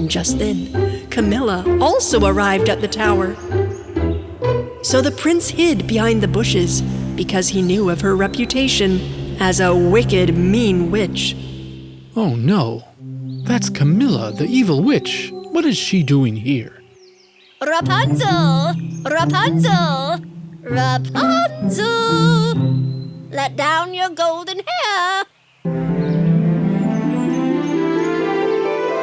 And just then, Camilla also arrived at the tower. So the prince hid behind the bushes because he knew of her reputation as a wicked, mean witch. Oh no, that's Camilla, the evil witch. What is she doing here? Rapunzel! Rapunzel! Rapunzel! Let down your golden hair.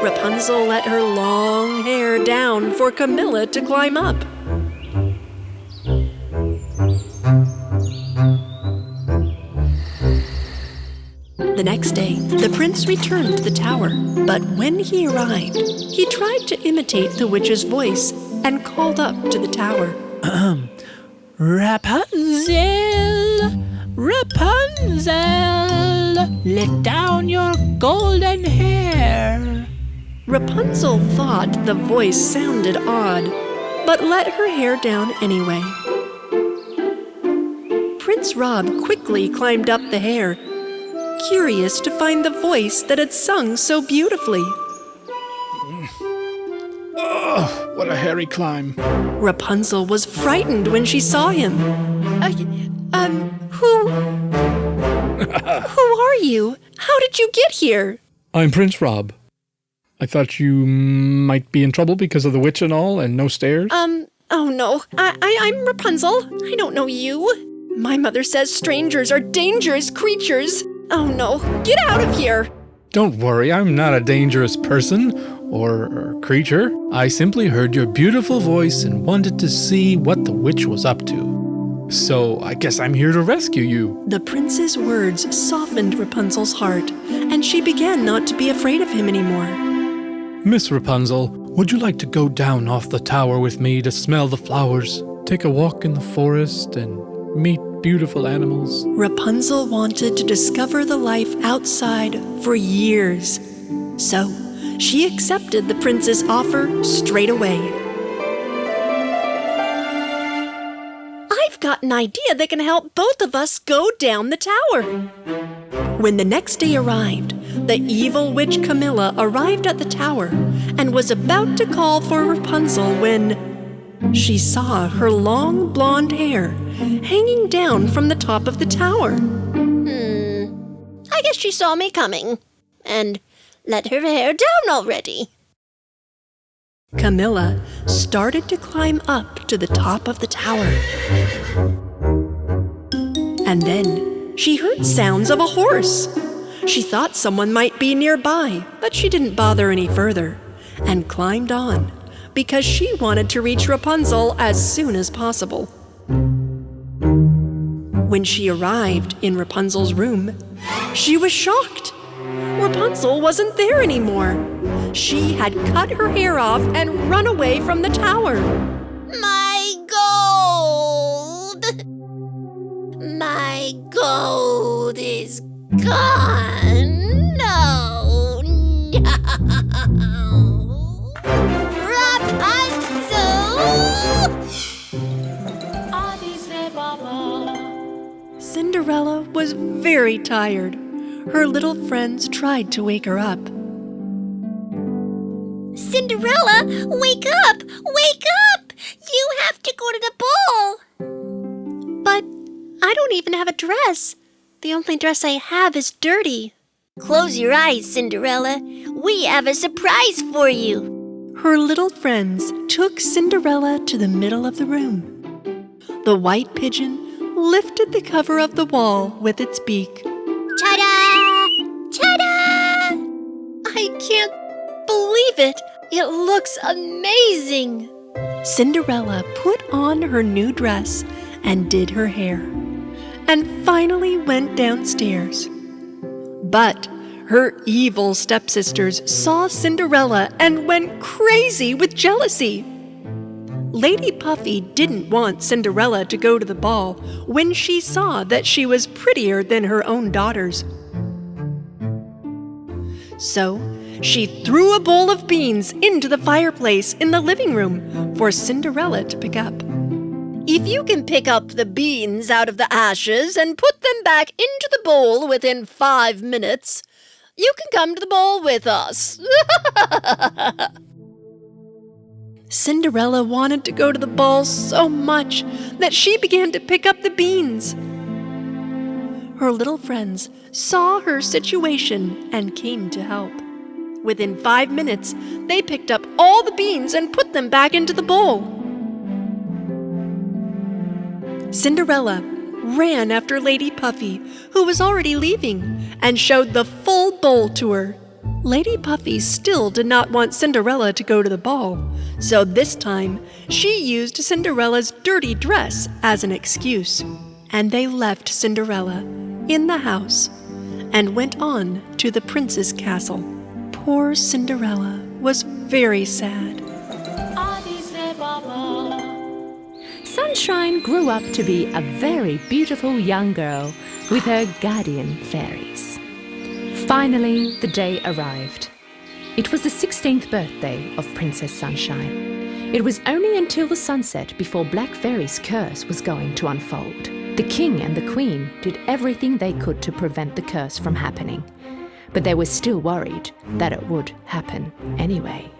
Rapunzel let her long hair down for Camilla to climb up. The next day, the prince returned to the tower, but when he arrived, he tried to imitate the witch's voice and called up to the tower. Rapunzel, Rapunzel, let down your golden hair. Rapunzel thought the voice sounded odd, but let her hair down anyway. Prince Rob quickly climbed up the hair, curious to find the voice that had sung so beautifully. Oh, what a hairy climb. Rapunzel was frightened when she saw him. Who are you? How did you get here? I'm Prince Rob. I thought you might be in trouble because of the witch and all, and no stairs. Oh no, I'm Rapunzel. I don't know you. My mother says strangers are dangerous creatures. Oh no, get out of here. Don't worry, I'm not a dangerous person or creature. I simply heard your beautiful voice and wanted to see what the witch was up to. So I guess I'm here to rescue you. The prince's words softened Rapunzel's heart, and she began not to be afraid of him anymore. Miss Rapunzel, would you like to go down off the tower with me to smell the flowers, take a walk in the forest, and meet beautiful animals? Rapunzel wanted to discover the life outside for years. So she accepted the prince's offer straight away. I've got an idea that can help both of us go down the tower. When the next day arrived, the evil witch Camilla arrived at the tower and was about to call for Rapunzel when she saw her long blonde hair hanging down from the top of the tower. I guess she saw me coming and let her hair down already. Camilla started to climb up to the top of the tower. And then she heard sounds of a horse. She thought someone might be nearby, but she didn't bother any further and climbed on because she wanted to reach Rapunzel as soon as possible. When she arrived in Rapunzel's room, she was shocked. Rapunzel wasn't there anymore. She had cut her hair off and run away from the tower. My gold! My gold is gone. No, no. Rapunzel! Cinderella was very tired. Her little friends tried to wake her up. Cinderella, wake up! Wake up! You have to go to the ball! But I don't even have a dress. The only dress I have is dirty. Close your eyes, Cinderella. We have a surprise for you. Her little friends took Cinderella to the middle of the room. The white pigeon lifted the cover of the wall with its beak. Ta-da! Ta-da! I can't believe it. It looks amazing. Cinderella put on her new dress and did her hair, and finally went downstairs. But her evil stepsisters saw Cinderella and went crazy with jealousy. Lady Puffy didn't want Cinderella to go to the ball when she saw that she was prettier than her own daughters. So she threw a bowl of beans into the fireplace in the living room for Cinderella to pick up. If you can pick up the beans out of the ashes and put them back into the bowl within 5 minutes, you can come to the ball with us. Cinderella wanted to go to the ball so much that she began to pick up the beans. Her little friends saw her situation and came to help. Within 5 minutes, they picked up all the beans and put them back into the bowl. Cinderella ran after Lady Puffy, who was already leaving, and showed the full bowl to her. Lady Puffy still did not want Cinderella to go to the ball, so this time she used Cinderella's dirty dress as an excuse, and they left Cinderella in the house and went on to the prince's castle. Poor Cinderella was very sad. Sunshine grew up to be a very beautiful young girl with her guardian fairies. Finally, the day arrived. It was the 16th birthday of Princess Sunshine. It was only until the sunset before Black Fairy's curse was going to unfold. The king and the queen did everything they could to prevent the curse from happening, but they were still worried that it would happen anyway.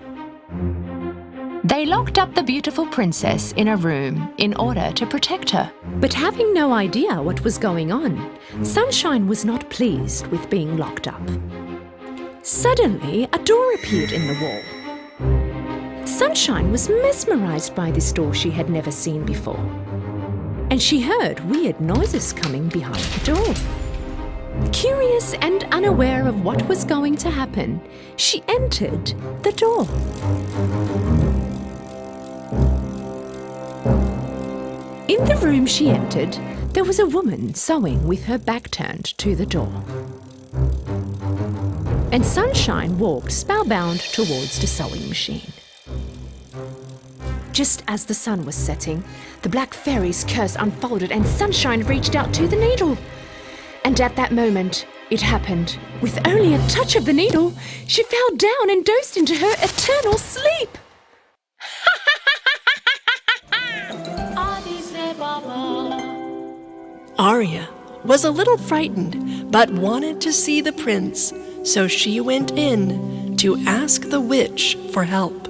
They locked up the beautiful princess in a room in order to protect her. But having no idea what was going on, Sunshine was not pleased with being locked up. Suddenly, a door appeared in the wall. Sunshine was mesmerized by this door she had never seen before, and she heard weird noises coming behind the door. Curious and unaware of what was going to happen, she entered the door. In the room she entered, there was a woman sewing with her back turned to the door. And Sunshine walked spellbound towards the sewing machine. Just as the sun was setting, the Black Fairy's curse unfolded and Sunshine reached out to the needle. And at that moment, it happened. With only a touch of the needle, she fell down and dozed into her eternal sleep. Aria was a little frightened, but wanted to see the prince, so she went in to ask the witch for help.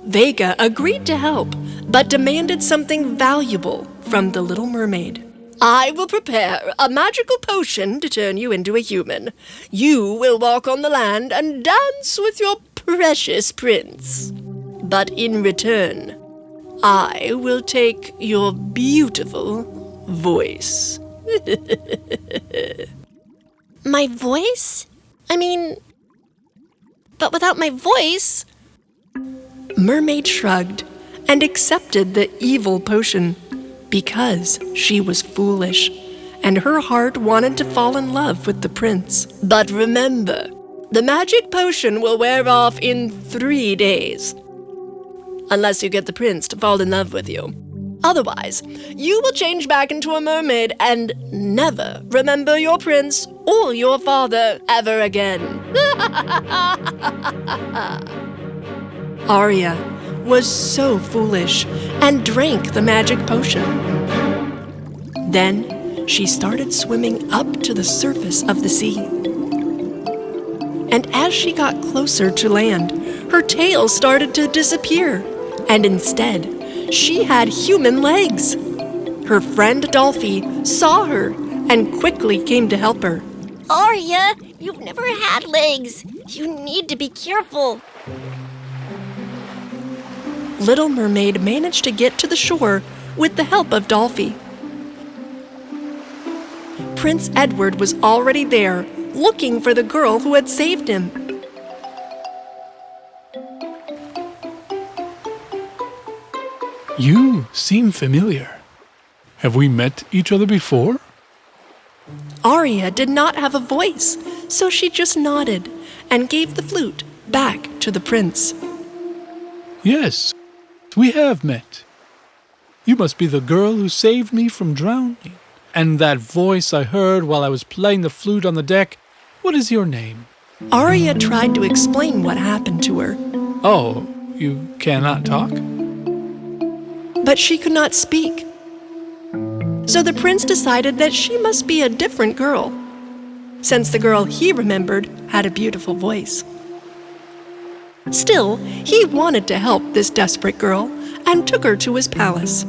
Vega agreed to help, but demanded something valuable from the little mermaid. I will prepare a magical potion to turn you into a human. You will walk on the land and dance with your precious prince. But in return, I will take your beautiful voice. My voice? But without my voice... Mermaid shrugged and accepted the evil potion because she was foolish and her heart wanted to fall in love with the prince. But remember, the magic potion will wear off in 3 days. Unless you get the prince to fall in love with you. Otherwise, you will change back into a mermaid and never remember your prince or your father ever again. Aria was so foolish and drank the magic potion. Then she started swimming up to the surface of the sea. And as she got closer to land, her tail started to disappear, and instead, she had human legs. Her friend Dolphy saw her and quickly came to help her. Aria, you've never had legs. You need to be careful. Little Mermaid managed to get to the shore with the help of Dolphy. Prince Edward was already there, looking for the girl who had saved him. You seem familiar. Have we met each other before? Aria did not have a voice, so she just nodded and gave the flute back to the prince. Yes, we have met. You must be the girl who saved me from drowning. And that voice I heard while I was playing the flute on the deck, what is your name? Aria tried to explain what happened to her. Oh, you cannot talk? But she could not speak. So the prince decided that she must be a different girl, since the girl he remembered had a beautiful voice. Still, he wanted to help this desperate girl and took her to his palace.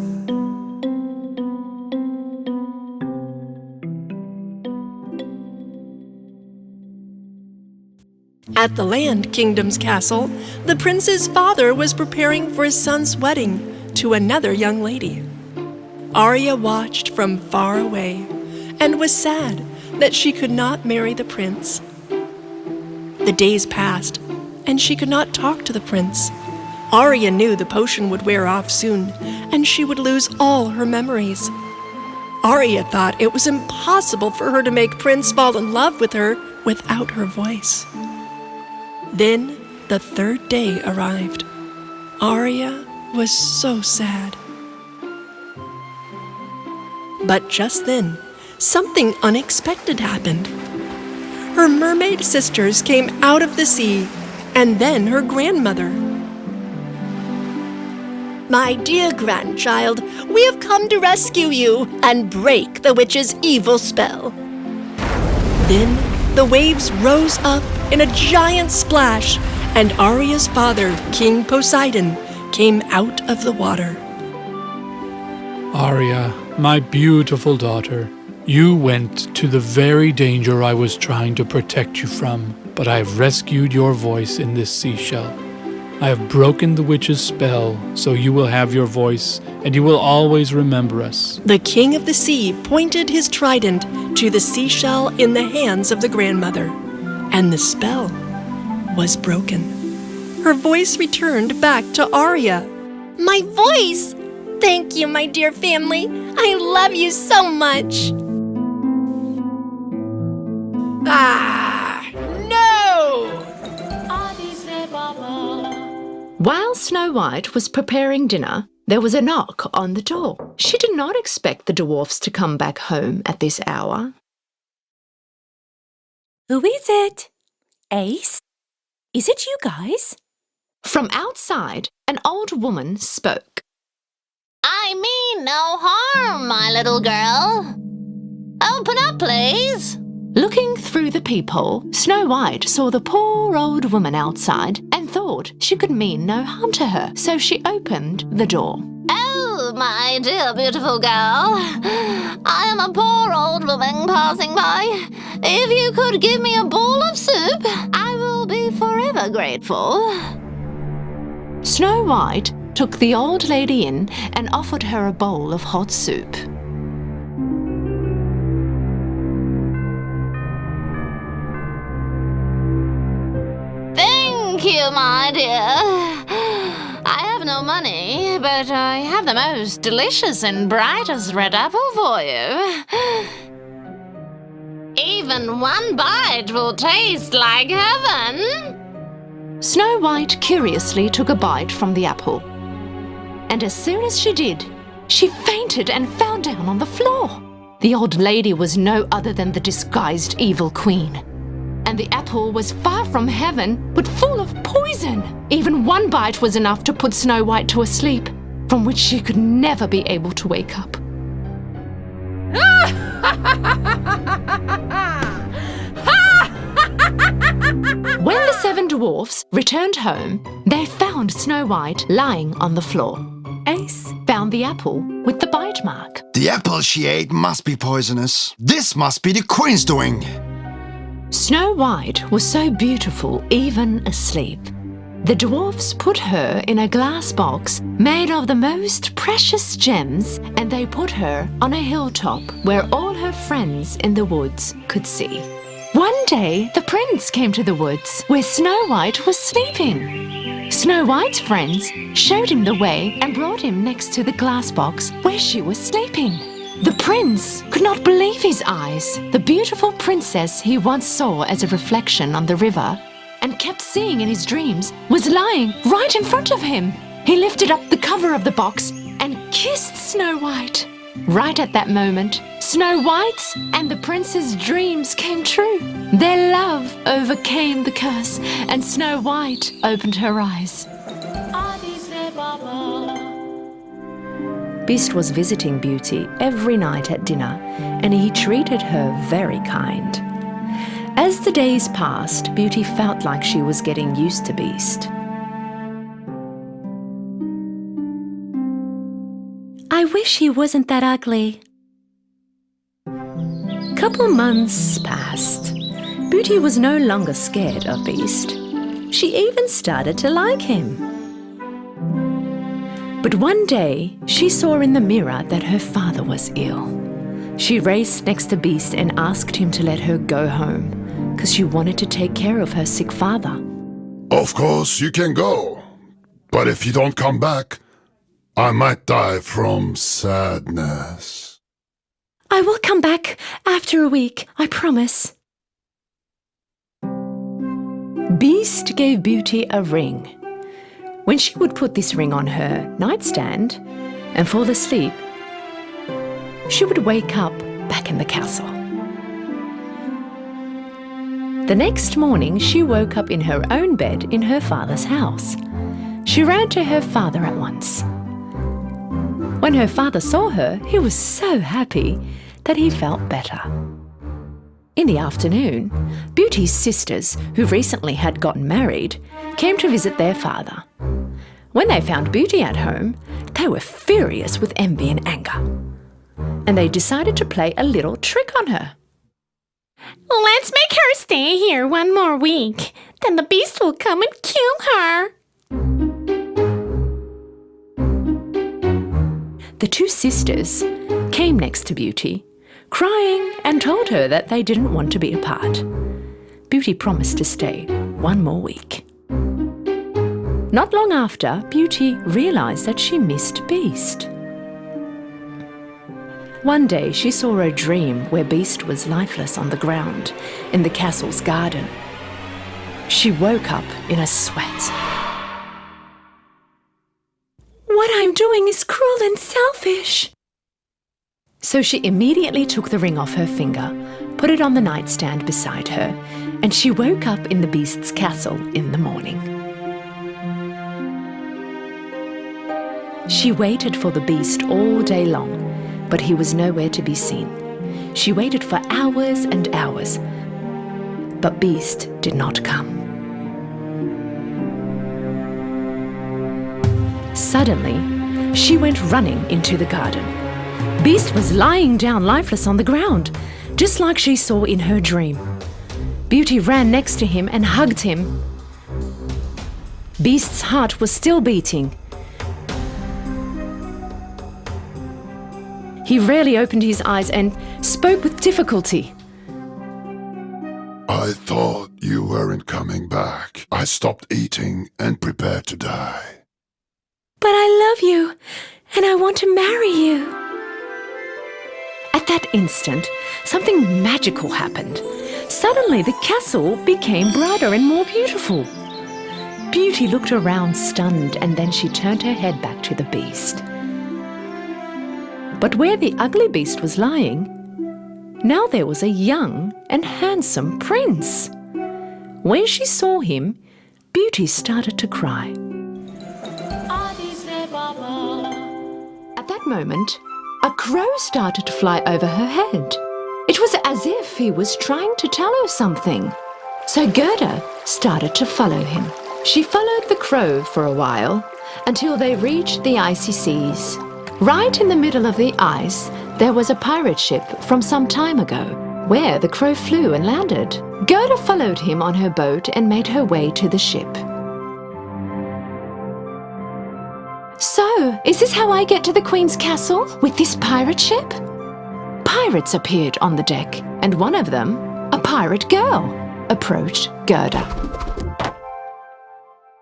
At the Land Kingdom's castle, the prince's father was preparing for his son's wedding to another young lady. Aria watched from far away and was sad that she could not marry the prince. The days passed, and she could not talk to the prince. Aria knew the potion would wear off soon, and she would lose all her memories. Aria thought it was impossible for her to make Prince fall in love with her without her voice. Then the third day arrived. Aria was so sad. But just then, something unexpected happened. Her mermaid sisters came out of the sea, and then her grandmother. My dear grandchild, we have come to rescue you and break the witch's evil spell. Then the waves rose up in a giant splash, and Aria's father, King Poseidon, came out of the water. Aria, my beautiful daughter, you went to the very danger I was trying to protect you from, but I have rescued your voice in this seashell. I have broken the witch's spell, so you will have your voice, and you will always remember us. The king of the sea pointed his trident to the seashell in the hands of the grandmother, and the spell was broken. Her voice returned back to Aria. My voice! Thank you, my dear family. I love you so much. No! While Snow White was preparing dinner, there was a knock on the door. She did not expect the dwarfs to come back home at this hour. Who is it? Ace? Is it you guys? From outside, an old woman spoke. I mean no harm, my little girl. Open up, please. Looking through the peephole, Snow White saw the poor old woman outside and thought she could mean no harm to her, so she opened the door. Oh, my dear beautiful girl. I am a poor old woman passing by. If you could give me a bowl of soup, I will be forever grateful. Snow White took the old lady in and offered her a bowl of hot soup. Thank you, my dear. I have no money, but I have the most delicious and brightest red apple for you. Even one bite will taste like heaven. Snow White curiously took a bite from the apple. And as soon as she did, she fainted and fell down on the floor. The old lady was no other than the disguised evil queen. And the apple was far from heaven, but full of poison. Even one bite was enough to put Snow White to a sleep, from which she could never be able to wake up. When the 7 dwarfs returned home, they found Snow White lying on the floor. Ace found the apple with the bite mark. The apple she ate must be poisonous. This must be the queen's doing. Snow White was so beautiful even asleep. The dwarfs put her in a glass box made of the most precious gems, and they put her on a hilltop where all her friends in the woods could see. One day, the prince came to the woods where Snow White was sleeping. Snow White's friends showed him the way and brought him next to the glass box where she was sleeping. The prince could not believe his eyes. The beautiful princess he once saw as a reflection on the river and kept seeing in his dreams was lying right in front of him. He lifted up the cover of the box and kissed Snow White. Right at that moment, Snow White's and the prince's dreams came true. Their love overcame the curse, and Snow White opened her eyes. Beast was visiting Beauty every night at dinner, and he treated her very kind. As the days passed, Beauty felt like she was getting used to Beast. wish he wasn't that ugly. Couple months passed. Beauty was no longer scared of Beast. She even started to like him. But one day, she saw in the mirror that her father was ill. She raced next to Beast and asked him to let her go home, because she wanted to take care of her sick father. Of course you can go, but if you don't come back, I might die from sadness. I will come back after a week, I promise. Beast gave Beauty a ring. When she would put this ring on her nightstand and fall asleep, she would wake up back in the castle. The next morning, she woke up in her own bed in her father's house. She ran to her father at once. When her father saw her, he was so happy that he felt better. In the afternoon, Beauty's sisters, who recently had gotten married, came to visit their father. When they found Beauty at home, they were furious with envy and anger. And they decided to play a little trick on her. Let's make her stay here one more week. Then the Beast will come and kill her. The two sisters came next to Beauty, crying, and told her that they didn't want to be apart. Beauty promised to stay one more week. Not long after, Beauty realised that she missed Beast. One day she saw a dream where Beast was lifeless on the ground in the castle's garden. She woke up in a sweat. What I'm doing is cruel and selfish. So she immediately took the ring off her finger, put it on the nightstand beside her, and she woke up in the Beast's castle in the morning. She waited for the Beast all day long, but he was nowhere to be seen. She waited for hours and hours, but Beast did not come. Suddenly, she went running into the garden. Beast was lying down lifeless on the ground, just like she saw in her dream. Beauty ran next to him and hugged him. Beast's heart was still beating. He rarely opened his eyes and spoke with difficulty. I thought you weren't coming back. I stopped eating and prepared to die. But I love you, and I want to marry you. At that instant, something magical happened. Suddenly, the castle became brighter and more beautiful. Beauty looked around stunned, and then she turned her head back to the Beast. But where the ugly Beast was lying, now there was a young and handsome prince. When she saw him, Beauty started to cry. At that moment, a crow started to fly over her head. It was as if he was trying to tell her something. So Gerda started to follow him. She followed the crow for a while until they reached the icy seas. Right in the middle of the ice, there was a pirate ship from some time ago, where the crow flew and landed. Gerda followed him on her boat and made her way to the ship. So, is this how I get to the Queen's castle? With this pirate ship? Pirates appeared on the deck, and one of them, a pirate girl, approached Gerda.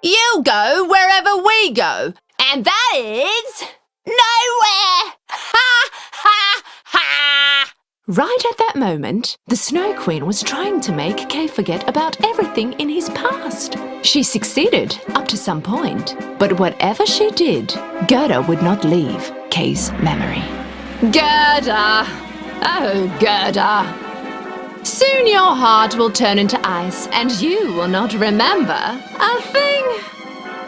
You go wherever we go, and that is nowhere! Ha ha ha! Right at that moment, the Snow Queen was trying to make Kay forget about everything in his past. She succeeded up to some point, but whatever she did, Gerda would not leave Kay's memory. Gerda! Oh, Gerda! Soon your heart will turn into ice and you will not remember a thing.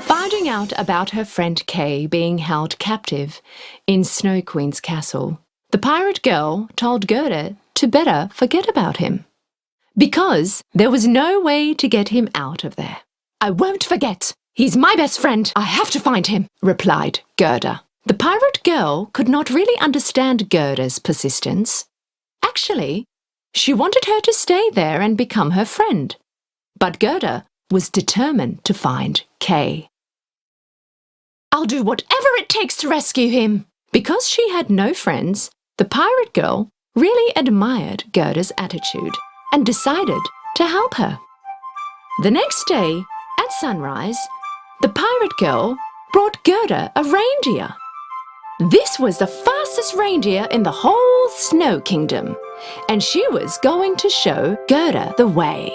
Finding out about her friend Kay being held captive in Snow Queen's castle, the pirate girl told Gerda to better forget about him, because there was no way to get him out of there. I won't forget. He's my best friend. I have to find him, replied Gerda. The pirate girl could not really understand Gerda's persistence. Actually, she wanted her to stay there and become her friend. But Gerda was determined to find Kay. "I'll do whatever it takes to rescue him." Because she had no friends, the pirate girl really admired Gerda's attitude and decided to help her. The next day, at sunrise, the pirate girl brought Gerda a reindeer. This was the fastest reindeer in the whole Snow Kingdom, and she was going to show Gerda the way.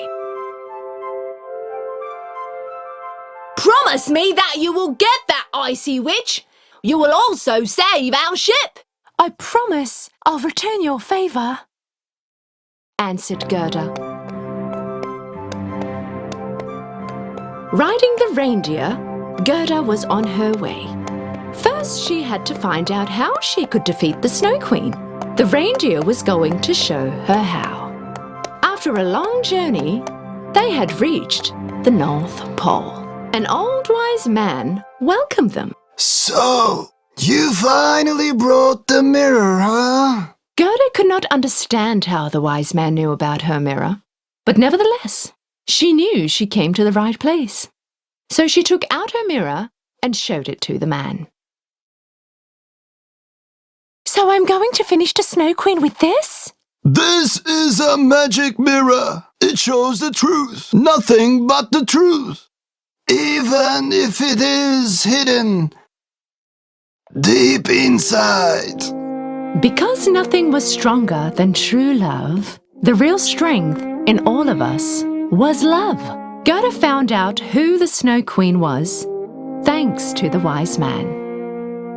Promise me that you will get that icy witch. You will also save our ship. "I promise I'll return your favour," answered Gerda. Riding the reindeer, Gerda was on her way. First, she had to find out how she could defeat the Snow Queen. The reindeer was going to show her how. After a long journey, they had reached the North Pole. An old wise man welcomed them. So, you finally brought the mirror, huh? Gerda could not understand how the wise man knew about her mirror, but nevertheless, she knew she came to the right place. So she took out her mirror and showed it to the man. "So I'm going to finish the Snow Queen with this?" This is a magic mirror. It shows the truth, nothing but the truth. Even if it is hidden deep inside. Because nothing was stronger than true love, the real strength in all of us was love. Gerda found out who the Snow Queen was, thanks to the wise man.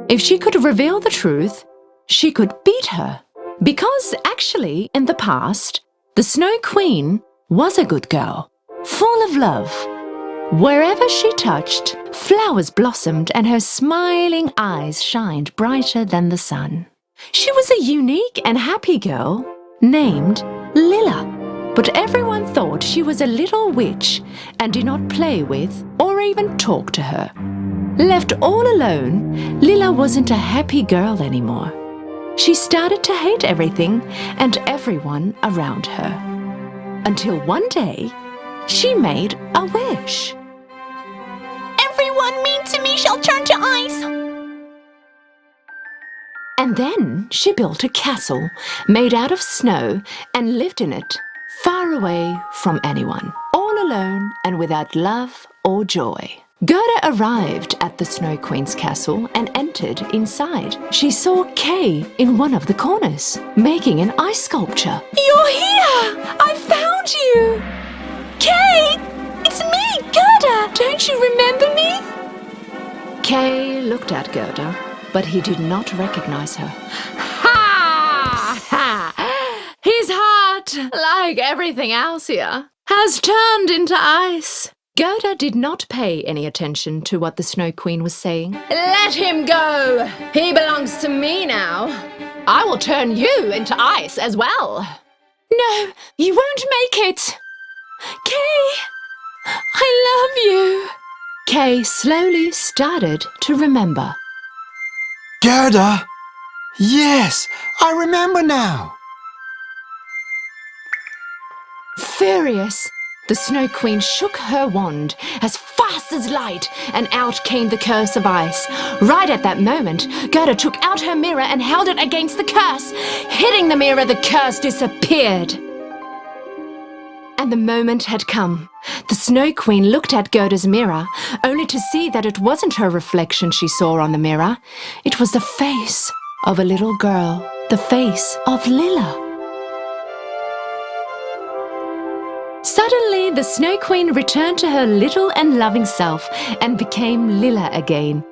If she could reveal the truth, she could beat her. Because actually, in the past, the Snow Queen was a good girl, full of love. Wherever she touched, flowers blossomed and her smiling eyes shined brighter than the sun. She was a unique and happy girl named Lilla, but everyone thought she was a little witch and did not play with or even talk to her. Left all alone, Lilla wasn't a happy girl anymore. She started to hate everything and everyone around her. Until one day, she made a wish. Everyone mean to me shall turn to ice. And then she built a castle made out of snow and lived in it, far away from anyone, all alone and without love or joy. Gerda arrived at the Snow Queen's castle and entered inside. She saw Kay in one of the corners, making an ice sculpture. You're here! I found you! Kay! It's me, Gerda! Don't you remember me? Kay looked at Gerda, but he did not recognize her. Ha! Ha! His heart, like everything else here, has turned into ice. Gerda did not pay any attention to what the Snow Queen was saying. Let him go. He belongs to me now. I will turn you into ice as well. No, you won't make it. Kay, I love you. Kay slowly started to remember. Gerda? Yes, I remember now. Furious, the Snow Queen shook her wand as fast as light, and out came the curse of ice. Right at that moment, Gerda took out her mirror and held it against the curse. Hitting the mirror, the curse disappeared. And the moment had come. The Snow Queen looked at Gerda's mirror, only to see that it wasn't her reflection she saw on the mirror. It was the face of a little girl, the face of Lilla. Suddenly, the Snow Queen returned to her little and loving self and became Lilla again.